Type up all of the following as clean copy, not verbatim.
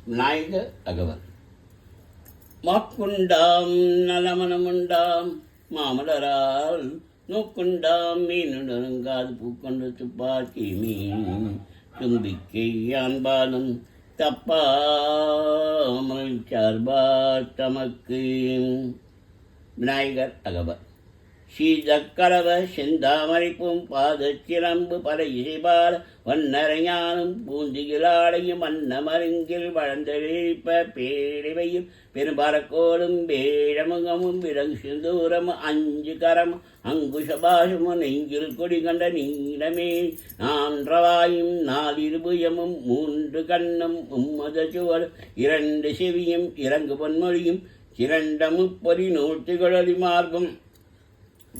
விநாயகர் அகவல். மாக்குண்டாம் நலமனமுண்டாம் மாமலரால் நோக்குண்டாம் மீனுடருங்காது பூக்கொண்டு துப்பாக்கி மீன் தும்பிக்கை யான்பாலும் தப்பாமல் சார்பார் தமக்கு. விநாயகர் அகவல். சீதக்கலவ செந்தாமரைப்பும் பாதச்சிலம்பு பல இசைபால வண்ணரையானும் பூந்திகிலாடையும் அன்னமருங்கில் வளர்ந்தெழிப்ப பேழிவையும் பெரும்பரக்கோடும் வேழமுகமும் விலங்கு சிந்தூரம் அஞ்சு கரம் அங்குஷபாசமும் நெஞ்சில் கொடி கண்ட நீளமே நான்றவாயும் நாலிருபுயமும் மூன்று கண்ணும் மும்மத சுவர் இரண்டு செவியும் இறங்கு பொன்மொழியும் சிரண்ட முப்பொறி நூற்றுகளி மார்பும்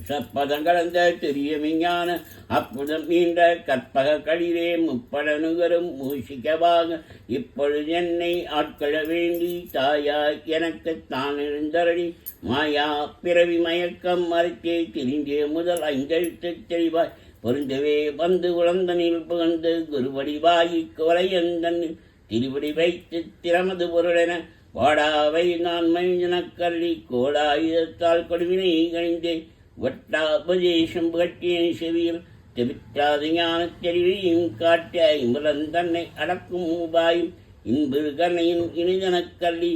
சப்பதம் கலந்த தெரிய விஞ்ஞான அற்புதம் மீண்ட கற்பக களிரே முப்பட நுகரும் மூஷிக்கவாக இப்பொழுது என்னை ஆட்கொள்ள வேண்டி தாயாய் எனக்கு தான் இருந்தரடி மாயா பிறவி மயக்கம் மறைத்தே திரிந்தே முதல் ஐந்தெழுத்து தெளிவாய் பொருந்தவே வந்து உழந்தனில் புகழ்ந்து குருவடிவாயி குவலையந்தன் திருவடி வைத்து திறமது பொருளென வாடாவை நான் மனிதனக்கல்லி கோடாயுதத்தால் கொடுவினை கணிந்தே வட்டாபதேசம் புகட்டியன் செவியில் தெவிட்டாது ஞான தெளிவையும் காட்டிய இம்புலன் தன்னை அடக்கும் உபாயும் இன்பு கண்ணையும் இனிதனக் கல்வி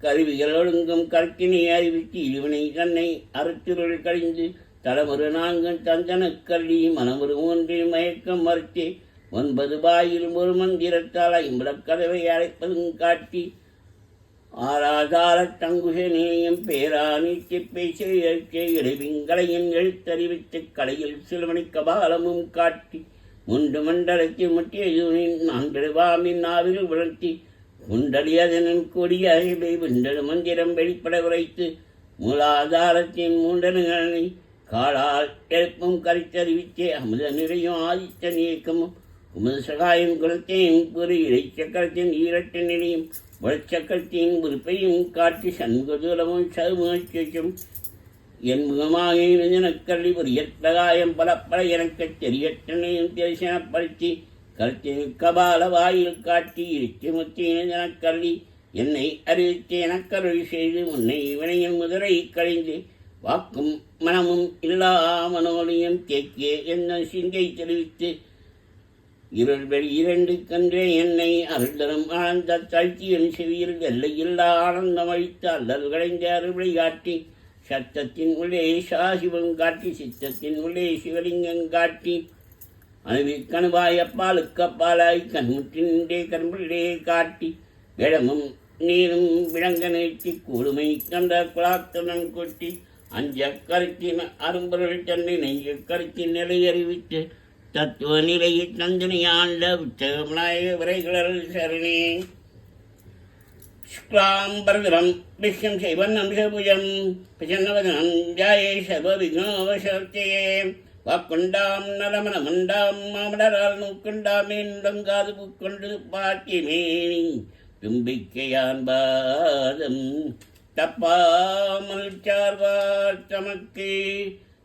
கருவிகள் ஒழுங்கும் கற்கினை அறிவித்து இழுவினை கண்ணை அறுத்திருள் கழிந்து தலைமுறை நான்கு தந்தனக் கல்வி மனமுறு ஒன்றில் மயக்கம் மறுத்தே 9 பாயில் ஒரு மந்திரத்தால் ஐம்புலக் கதவை அழைப்பதும் காட்டி ஆராதார தங்குஷனேயம் பேரா நீட்டி பேச்சை இடைவிங்களையும் எழுத்தறிவித்து கலையில் சிறுமணி கபாலமும் காட்டி முண்டு மண்டலத்தில் முட்டிய நான்கிடுவாமின் நாவில் உணர்த்தி குண்டலியதனின் கொடிய அறிவை விண்டடு மந்திரம் வெளிப்பட உரைத்து மூலாதாரத்தின் மூண்டனுகளை காலால் எழுப்பும் கரித்தறிவித்தே அமுத நிறையும் ஆதித்த நீக்கமும் உமது சகாயம் குலத்தையும் கூறி இறைச்சக்கரத்தின் ஈரட்ட நிலையும் வளச்சக்கரத்தின் உறுப்பையும் காட்டி சண்முகதூலமும் சதுமுகம் என் முகமாக எனக்கல்வி ஒரு இயற்பகாயம் பலப்பட எனக்குத் தெரியட்டனையும் தரிசனப்படுத்தி கருத்தின் கபால வாயில் காட்டி இறைச்சி முத்தி எனக்கல்வி என்னை அறிவித்து எனக்கருள் செய்து முன்னை வினையின் முதலை கழிந்து வாக்கும் மனமும் இல்லா மனோலியம் தேக்கிய என்ன சிங்கை தெரிவித்து இருள் வெளி இரண்டு கன்றே என்னை அருள்தரும் ஆனந்த தாழ்த்தியின் செவியில் எல்லையில்லா ஆனந்தம் அளித்த அல்லல் களைந்த அருளை காட்டி சத்தத்தின் உள்ளே சாசிவம் காட்டி சித்தத்தின் உள்ளே சிவலிங்கம் காட்டி அணுவிக்கணுவாய் அப்பாலுக்கு அப்பாலாய் கண்முற்றின்றே கண்புள்ளே காட்டி விடமும் நீரும் விளங்க நிறுத்தி கூடுமை கண்ட குலாத்துடன் கொட்டி அஞ்ச கருத்தின் அரும்பொருள் தன்னை நெஞ்ச கருத்தின் நிலை அறிவித்து தத்துவ நிலையை தந்தனை ஆண்ட விநாயக விரைகளல் சரணே. சுக்லாம்பரம் விஷ்ணம் சைவன்னம் சபுஜம் பிரசன்னவதனம் ஜாயே சர்வ விக்னோபசர்த்தயே வாக்குண்டாம் நலமனமுண்டாம் மாமலரால் நோக்குண்டாம் மேன்காது பூக்கொண்டு பாட்டி மேனி தும்பிக்கையான் பாதம் தப்பாமல் சார்வார் தமக்கு.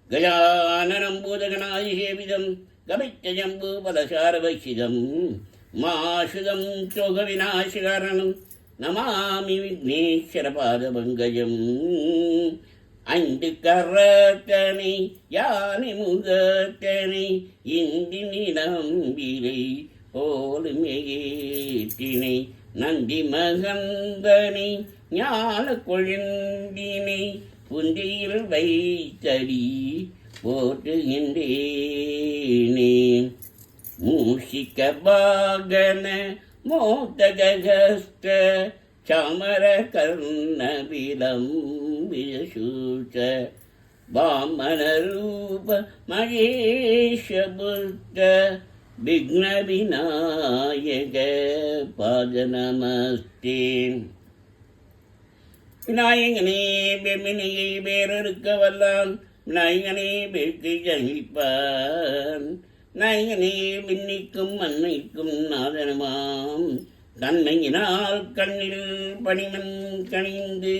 கஜானனம் பூதகனாதி சேவிதம் கவித்த ஜம்பு பலசாரவசிதம் மாசுதம் சோக விநாசகாரணம் நமாமி விக்னேஸ்வர பாதபங்கஜம். ஐந்து கரத்தனை யானை முகத்தனை இந்தி நிலம்பிலை போலும் ஏற்றினை நந்தி மகந்தனை ஞான கொழுந்தினை புந்தியில் வைத்தடி போற்றுகின்றேனே. மூஷிக பாகன மோதகஸ்த சமர கர்ண விலம்பியசூச வாமன ரூப மகேஷ புத்த விக்ன விநாயக பாத நமஸ்தே. விநாயகனே பெமினியை வேறொருக்க வல்லான் விநாயகனே வேட்கை ஜகிப்பான் விநாயகனே விண்ணிக்கும் மண்ணிக்கும் நாதனமாம் தன்மையினால் கண்ணில் பணிமன் கணிந்து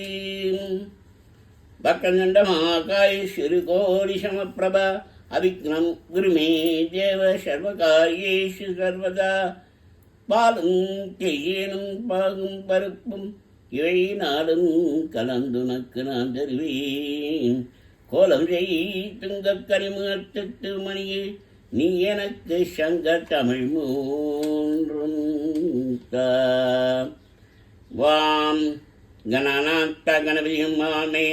பக்கந்தண்டமாகாய் சிறு கோடி சமப்பிரபா अविघ्नं गुरु मे देव सर्वकार्येषु सर्वदा பாலும் தேனும் பாகும் பருப்பும் இவை நாளும் கலந்துனக்கு நான் தருவேன். கோலம் செய் துங்கக் கரிமுகத்து மணியே, நீ எனக்கு சங்க தமிழ் மூன்றும் தா. வாம் கணநாத்த கணபதியும் மாமே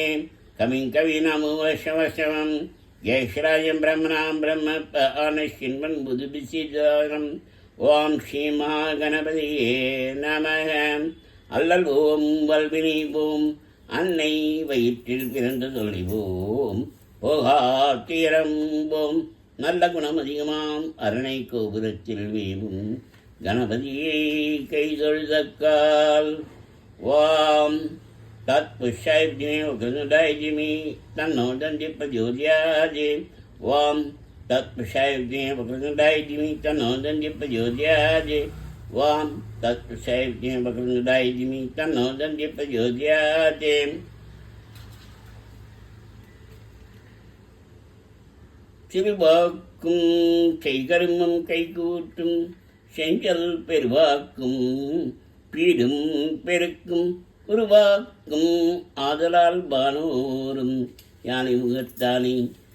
கவிங் கவி நமோ வசவசவம். ஜெயஸ்ராஜம் பிரம்மணாம் பிரம்ம ஆனஷின்வன் புது பிசிதாரம். ஓம் ஸ்ரீமா கணபதியே நமக. அல்லல் ஓம் வல்வினை போம், அன்னை வயிற்றில் பிறந்த தொழிவோம். போகாத்திரம் போம், நல்ல குணம் அதிகமாம் அரணை கோபுரத்தில் வேவும் கணபதியை கைதொழுதக்கால். வாம் தத் புஷாயிமே வக்ரதுண்டாயிமே தன்னோ தந்தி பிரஜோதியாதே. வாம் தத் புஷாயிமே வக்ரதுண்டாயிமே தன்னோ தந்தி பிரஜோதியாதே. வாம் தத் புஷாயிமே வக்ரதுண்டாயிமே தன்னோ தந்தி பிரஜோதியாதே. சிறுவாக்கும் செய்கருமம் கைகூட்டும் செஞ்சல் பெருவாக்கும் பீடும் பெருக்கும் உருவாக்கும் ஆதலால் பானோரும் யானை முகத்தானே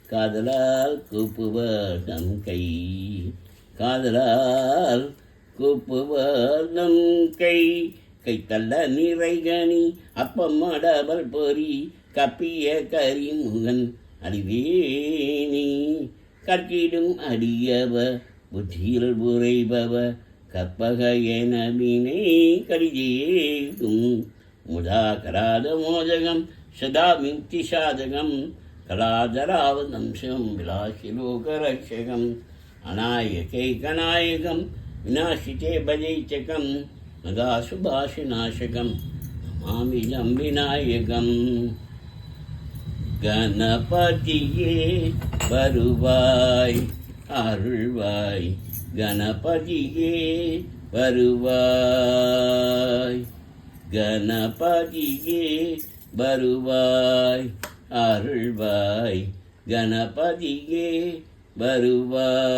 காதலால் கூப்புவர் நம் கை. காதலால் கூப்புவர் நம் கை. கைத்தள்ள நிறைகனி அப்பம்மாடாமல் பொறி கப்பிய கரிமுகன் அடிவேணி. கற்கிடும் அடியவ புத்தியில் உரைபவ கற்பக என மீனை கரிஜேகும். முதாகராத மோதகம் சதா முக்தி சாதகம் கலாதராவதம்சம் விலாசிலோகரட்சகம். அநாயகை கநாயகம் விநாசித்தே பஜைச்சகம் மதா சுபாஷிநாசகம் நமாமிதம் விநாயகம். கணபதியே வருவாய் அருள்வாய். கணபதியே வருவாய். கணபதியே வருவாய் அருள்வாய். கணபதியே வருவாய்.